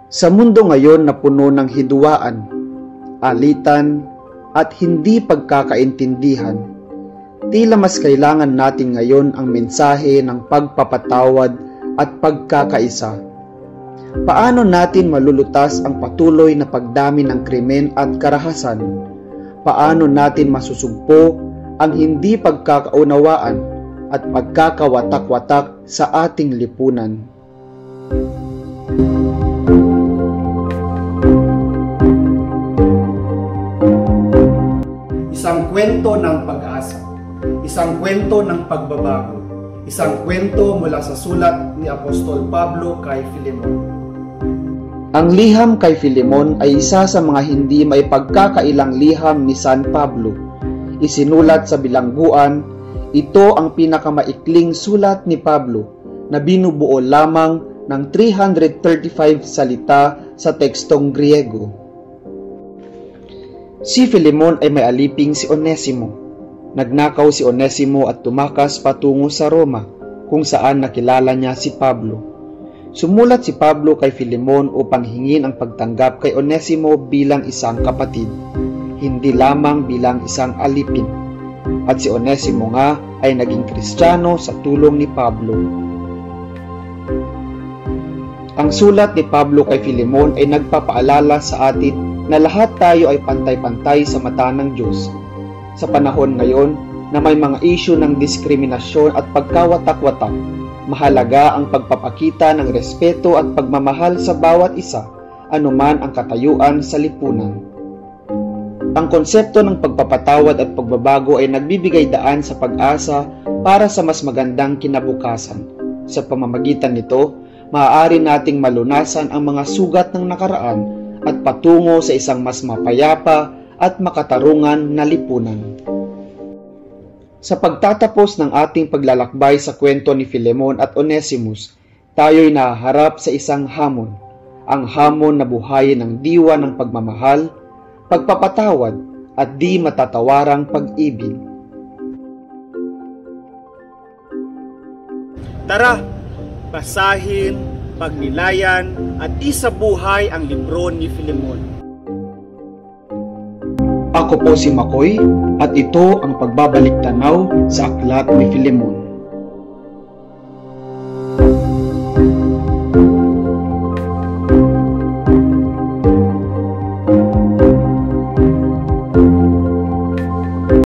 Sa mundo ngayon na puno ng hidwaan, alitan, at hindi pagkakaintindihan, tila mas kailangan natin ngayon ang mensahe ng pagpapatawad at pagkakaisa. Paano natin malulutas ang patuloy na pagdami ng krimen at karahasan? Paano natin masusugpo ang hindi pagkakaunawaan at pagkakawatak-watak sa ating lipunan? Isang kwento ng pag-asa, isang kwento ng pagbabago, isang kwento mula sa sulat ni Apostol Pablo kay Filemon. Ang liham kay Filemon ay isa sa mga hindi may pagkakailang liham ni San Pablo. Isinulat sa bilangguan, ito ang pinakamaikling sulat ni Pablo na binubuo lamang ng 335 salita sa tekstong Griego. Si Filemon ay may aliping si Onesimo. Nagnakaw si Onesimo at tumakas patungo sa Roma, kung saan nakilala niya si Pablo. Sumulat si Pablo kay Filemon upang hingin ang pagtanggap kay Onesimo bilang isang kapatid, hindi lamang bilang isang alipin. At si Onesimo nga ay naging Kristiyano sa tulong ni Pablo. Ang sulat ni Pablo kay Filemon ay nagpapaalala sa atin na lahat tayo ay pantay-pantay sa mata ng Diyos. Sa panahon ngayon na may mga isyu ng diskriminasyon at pagkawatak-watak, mahalaga ang pagpapakita ng respeto at pagmamahal sa bawat isa, anuman ang katayuan sa lipunan. Ang konsepto ng pagpapatawad at pagbabago ay nagbibigay daan sa pag-asa para sa mas magandang kinabukasan. Sa pamamagitan nito, maaari nating malunasan ang mga sugat ng nakaraan at patungo sa isang mas mapayapa at makatarungan na lipunan. Sa pagtatapos ng ating paglalakbay sa kwento ni Filemon at Onesimus, tayo'y nahaharap sa isang hamon. Ang hamon na buhayin ng diwa ng pagmamahal, pagpapatawad at di matatawarang pag-ibig. Tara, basahin, pagnilayan at isabuhay ang libro ni Filemon. Ako po si Makoy at ito ang pagbabalik tanaw sa aklat ni Filemon.